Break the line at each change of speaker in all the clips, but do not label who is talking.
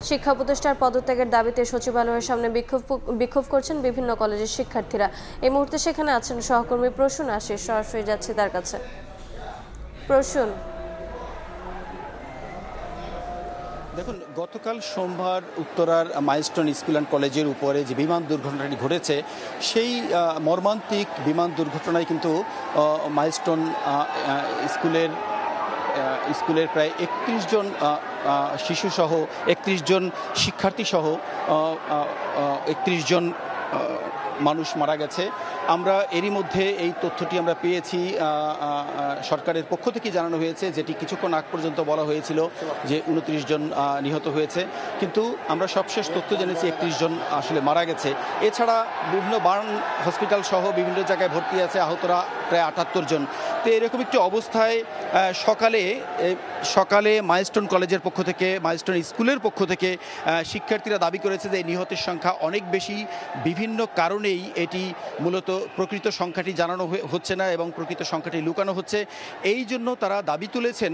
শিক্ষা উপদেষ্টার পদত্যাগের দাবিতে সচিবালয়ের সামনে বিক্ষোভ করছেন বিভিন্ন কলেজের শিক্ষার্থীরা। এই মুহূর্তে সেখানে আছেন সহকর্মী প্রসূন আশিস, সরাসরি যাচ্ছে তার কাছে। প্রসূন,
দেখুন, গতকাল সোমবার উত্তরার মাইলস্টোন স্কুল অ্যান্ড কলেজের উপরে যে বিমান দুর্ঘটনাটি ঘটেছে, সেই মর্মান্তিক বিমান দুর্ঘটনায় কিন্তু মাইলস্টোন স্কুলের প্রায় 31 জন শিশুসহ 31 জন শিক্ষার্থীসহ 31 জন মানুষ মারা গেছে। আমরা এরই মধ্যে এই তথ্যটি আমরা পেয়েছি, সরকারের পক্ষ থেকে জানানো হয়েছে, যেটি কিছুক্ষণ আগ পর্যন্ত বলা হয়েছিল যে 29 জন নিহত হয়েছে, কিন্তু আমরা সবশেষ তথ্য জেনেছি 31 জন আসলে মারা গেছে। এছাড়া বিভিন্ন বার্ন হসপিটাল সহ বিভিন্ন জায়গায় ভর্তি আছে আহতরা প্রায় 78 জন। তো এরকম একটি অবস্থায় সকালে মাইলস্টোন কলেজের পক্ষ থেকে, মাইলস্টোন স্কুলের পক্ষ থেকে শিক্ষার্থীরা দাবি করেছে যে নিহতের সংখ্যা অনেক বেশি। বিভিন্ন কারণেই এটি মূলত প্রকৃত সংখ্যাটি জানানো হচ্ছে না এবং প্রকৃত সংখ্যাটি লুকানো হচ্ছে। এই জন্য তারা দাবি তুলেছেন,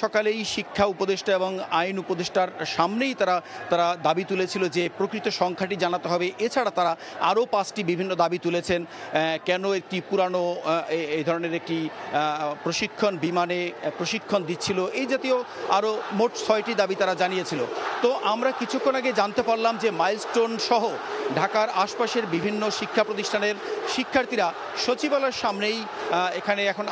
সকালেই শিক্ষা উপদেষ্টা এবং আইন উপদেষ্টার সামনেই তারা দাবি তুলেছিল যে প্রকৃত সংখ্যাটি জানাতে হবে। এছাড়া তারা আরও 5টি বিভিন্ন দাবি তুলেছেন। কেন একটি পুরানো এই ধরনের একটি বিমানে প্রশিক্ষণ দিচ্ছিল, এই জাতীয় আরও মোট 6টি দাবি তারা জানিয়েছিল। তো আমরা কিছুক্ষণ আগে জানতে পারলাম যে মাইলস্টোন সহ ঢাকার আশপাশের বিভিন্ন শিক্ষা প্রতিষ্ঠানের শিক্ষার্থীরা সচিবালয়ের সামনেই এখানে এখন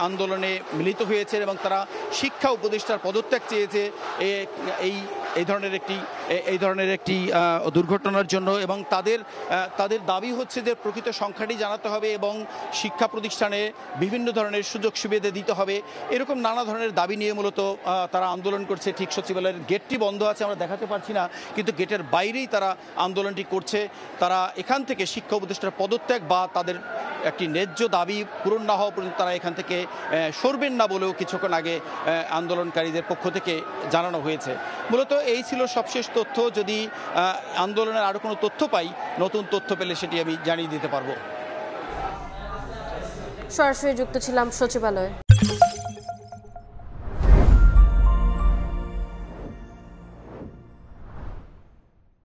আন্দোলনে মিলিত হয়েছে এবং তারা শিক্ষা উপদেষ্টার পদত্যাগ চেয়েছে এই ধরনের একটি দুর্ঘটনার জন্য। এবং তাদের দাবি হচ্ছে যে প্রকৃত সংখ্যাটি জানাতে হবে এবং শিক্ষা প্রতিষ্ঠানে বিভিন্ন ধরনের সুযোগ সুবিধা দিতে হবে। এরকম নানা ধরনের দাবি নিয়ে মূলত তারা আন্দোলন করছে। ঠিক সচিবালয়ের গেটটি বন্ধ আছে, আমরা দেখাতে পারছি না, কিন্তু গেটের বাইরেই তারা আন্দোলনটি করছে। তারা এখান থেকে শিক্ষা উপদেষ্টার পদত্যাগ বা তাদের একটি ন্যায্য দাবি পূরণ না হওয়া পর্যন্ত তারা এখান থেকে সরবেন না বলেও কিছুক্ষণ আগে আন্দোলনকারীদের পক্ষ থেকে জানানো হয়েছে। মূলত এই ছিল সবশেষ তথ্য। যদি আন্দোলনের আরও কোনো তথ্য পাই, নতুন তথ্য পেলে সেটি আমি জানিয়ে দিতে পারবো।
সরাসরি যুক্ত ছিলাম সচিবালয়ে।